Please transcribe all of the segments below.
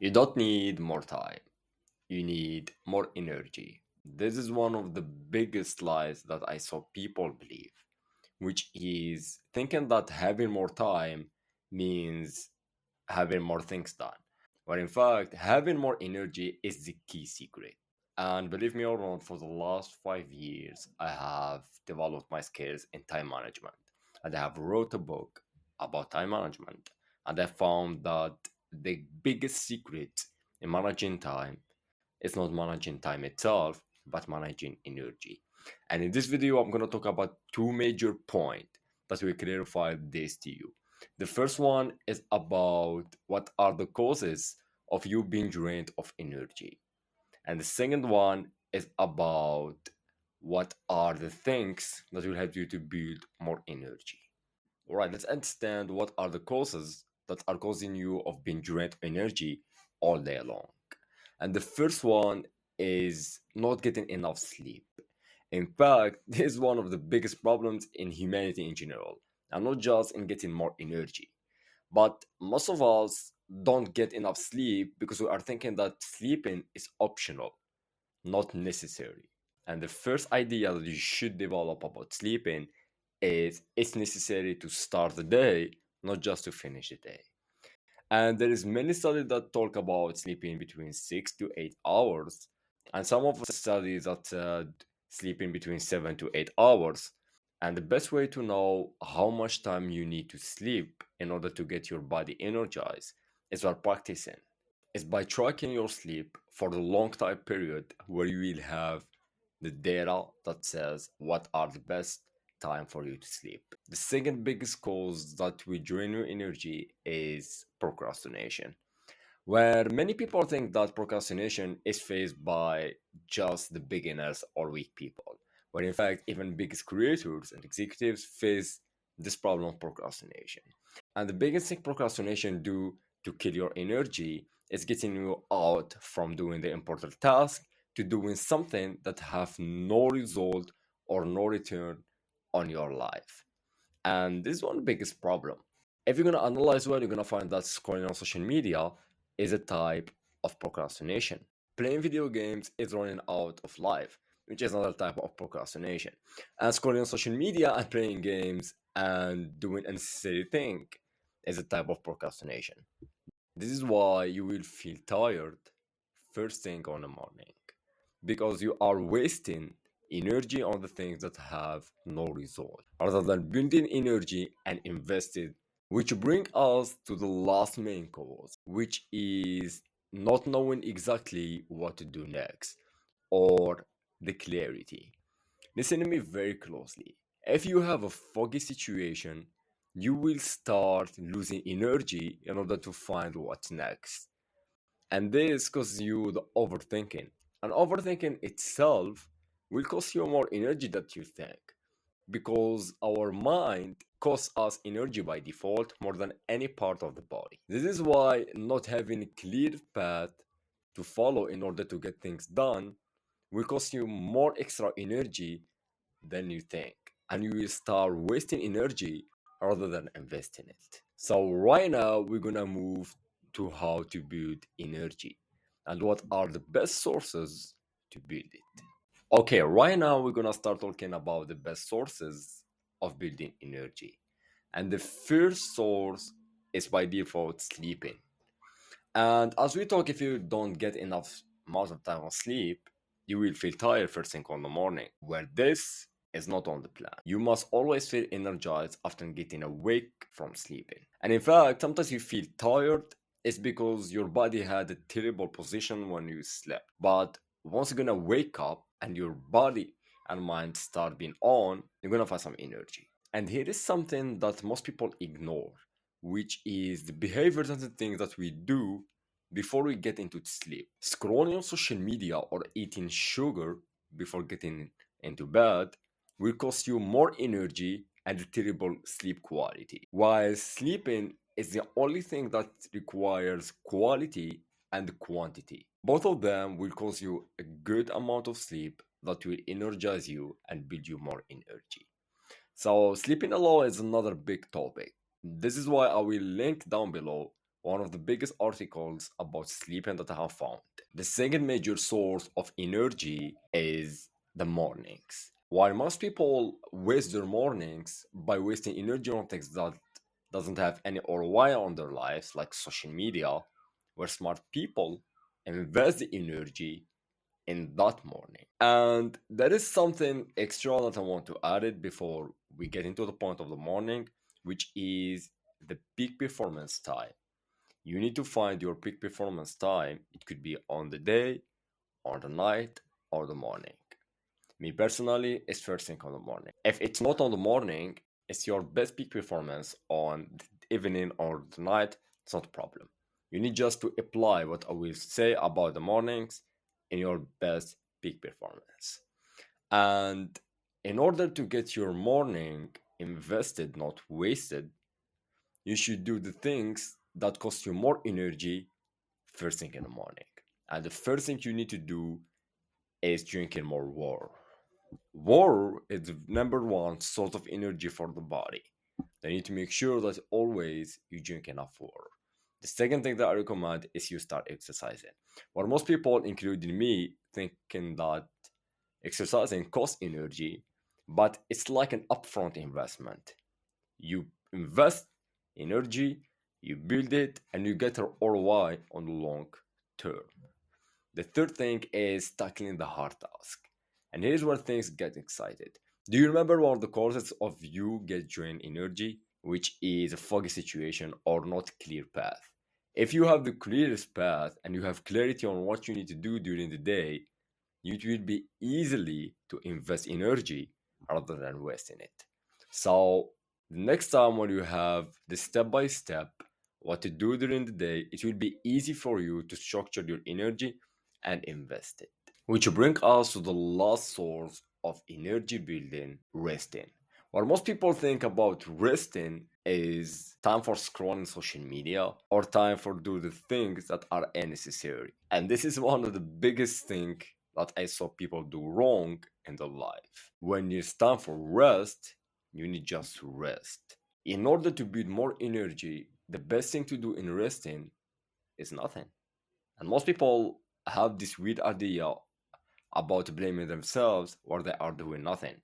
You don't need more time, you need more energy. This is one of the biggest lies that I saw people believe, which is thinking that having more time means having more things done. But in fact, having more energy is the key secret. And believe me or not, for the last 5 years, I have developed my skills in time management. And I have wrote a book about time management. And I found that the biggest secret in managing time is not managing time itself, but managing energy. And in this video, I'm going to talk about two major points that will clarify this to you. The first one is about what are the causes of you being drained of energy. And the second one is about what are the things that will help you to build more energy. All right, let's understand what are the causes that are causing you of being drained of energy all day long. And the first one is not getting enough sleep. In fact, this is one of the biggest problems in humanity in general, and not just in getting more energy. But most of us don't get enough sleep because we are thinking that sleeping is optional, not necessary. And the first idea that you should develop about sleeping is it's necessary to start the day, not just to finish the day. And there is many studies that talk about sleeping between 6 to 8 hours, and some of the studies that said sleeping between 7 to 8 hours. And the best way to know how much time you need to sleep in order to get your body energized is by practicing. Is by tracking your sleep for the long time period where you will have the data that says what are the best time for you to sleep. The second biggest cause that will drain your energy is procrastination, where many people think that procrastination is faced by just the beginners or weak people, where in fact even biggest creators and executives face this problem of procrastination. And the biggest thing procrastination do to kill your energy is getting you out from doing the important task to doing something that have no result or no return on your life. And this is one biggest problem. If you're gonna analyze well, you're gonna find that scrolling on social media is a type of procrastination. Playing video games is running out of life, which is another type of procrastination. And scrolling on social media and playing games and doing unnecessary thing is a type of procrastination. This is why you will feel tired first thing on the morning because you are wasting energy on the things that have no result rather than building energy and invested, which bring us to the last main cause, which is not knowing exactly what to do next or the clarity. Listen to me very closely. If you have a foggy situation, you will start losing energy in order to find what's next. And this causes you the overthinking. And overthinking itself will cost you more energy than you think. Because our mind costs us energy by default more than any part of the body. This is why not having a clear path to follow in order to get things done will cost you more extra energy than you think. And you will start wasting energy rather than investing it. So, right now, we're gonna move to how to build energy and what are the best sources to build it. Okay, right now, we're gonna start talking about the best sources of building energy. And the first source is by default sleeping. And as we talk, if you don't get enough amount of time of sleep, you will feel tired first thing on the morning. Where this is not on the plan. You must always feel energized after getting awake from sleeping. And in fact, sometimes you feel tired, it's because your body had a terrible position when you slept. But once you're gonna wake up and your body and mind start being on, you're gonna find some energy. And here is something that most people ignore, which is the behaviors and the things that we do before we get into sleep. Scrolling on social media or eating sugar before getting into bed will cost you more energy and a terrible sleep quality. While sleeping is the only thing that requires quality and quantity. Both of them will cause you a good amount of sleep that will energize you and build you more energy. So, sleeping alone is another big topic. This is why I will link down below one of the biggest articles about sleeping that I have found. The second major source of energy is the mornings. While most people waste their mornings by wasting energy on things that doesn't have any ROI on their lives, like social media, where smart people invest the energy in that morning. And there is something extra that I want to add it before we get into the point of the morning, which is the peak performance time. You need to find your peak performance time. It could be on the day, on the night, or the morning. Me personally, it's first thing on the morning. If it's not on the morning, it's your best peak performance on the evening or the night. It's not a problem. You need just to apply what I will say about the mornings in your best peak performance. And in order to get your morning invested, not wasted, you should do the things that cost you more energy first thing in the morning. And the first thing you need to do is drinking more water. Water is the number one source of energy for the body. You need to make sure that always you drink enough water. The second thing that I recommend is you start exercising. What most people, including me, thinking that exercising costs energy, but it's like an upfront investment. You invest energy, you build it, and you get an ROI on the long term. The third thing is tackling the hard task. And here's where things get excited. Do you remember one of the causes of you get drained energy, which is a foggy situation or not clear path? If you have the clearest path and you have clarity on what you need to do during the day, it will be easily to invest energy rather than wasting it. So the next time when you have the step by step what to do during the day, it will be easy for you to structure your energy and invest it. Which brings us to the last source of energy building, resting. What most people think about resting is time for scrolling social media or time for do the things that are unnecessary. And this is one of the biggest thing that I saw people do wrong in their life. When it's time for rest, you need just to rest. In order to build more energy, the best thing to do in resting is nothing. And most people have this weird idea about blaming themselves or they are doing nothing.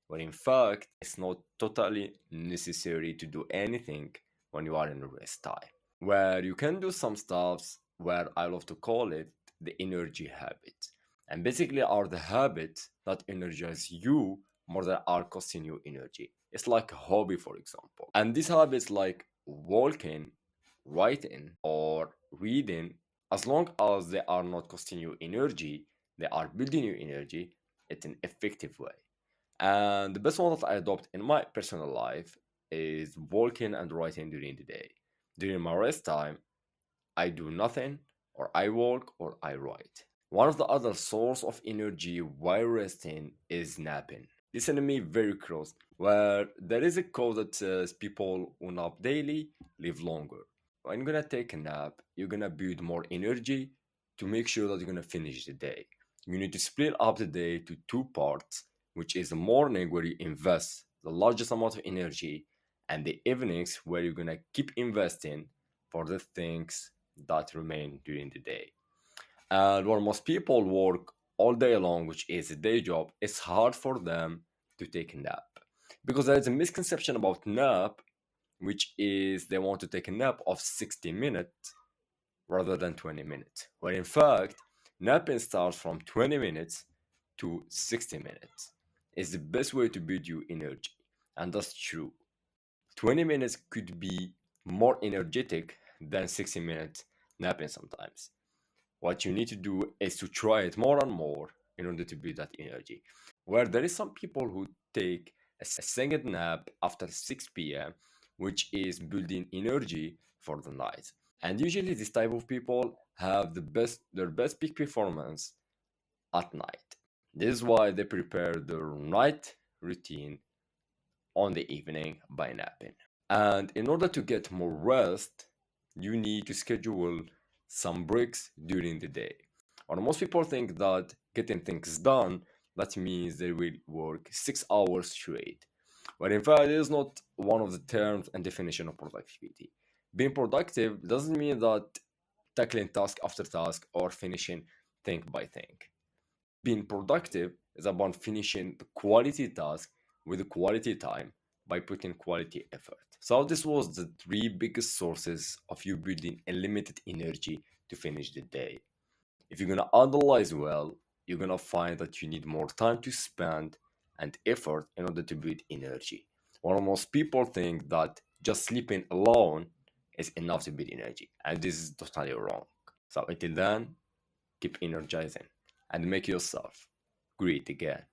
But in fact, it's not totally necessary to do anything when you are in rest time. Where you can do some stuffs where I love to call it the energy habits. And basically are the habits that energize you more than are costing you energy. It's like a hobby, for example. And these habits like walking, writing, or reading, as long as they are not costing you energy, they are building your energy in an effective way. And the best one that I adopt in my personal life is walking and writing during the day. During my rest time, I do nothing, or I walk, or I write. One of the other source of energy while resting is napping. Listen to me very close, where there is a quote that says people who nap daily live longer. When you're gonna take a nap, you're gonna build more energy to make sure that you're gonna finish the day. You need to split up the day to two parts, which is the morning where you invest the largest amount of energy, and the evenings where you're gonna keep investing for the things that remain during the day. And where most people work all day long, which is a day job, it's hard for them to take a nap. Because there is a misconception about nap, which is they want to take a nap of 60 minutes rather than 20 minutes. Where in fact, napping starts from 20 minutes to 60 minutes. It's the best way to build your energy. And that's true. 20 minutes could be more energetic than 60 minutes napping sometimes. What you need to do is to try it more and more in order to build that energy. Where there is some people who take a second nap after 6 p.m., which is building energy for the night. And usually this type of people have their best peak performance at night. This is why they prepare their night routine on the evening by napping. And in order to get more rest, you need to schedule some breaks during the day. Or most people think that getting things done, that means they will work 6 hours straight. But in fact, it is not one of the terms and definition of productivity. Being productive doesn't mean that tackling task after task or finishing thing by thing. Being productive is about finishing the quality task with the quality time by putting quality effort. So this was the three biggest sources of you building unlimited energy to finish the day. If you're gonna analyze well, you're gonna find that you need more time to spend and effort in order to build energy. While most people think that just sleeping alone is enough to build energy, and this is totally wrong. So until then, keep energizing and make yourself great again.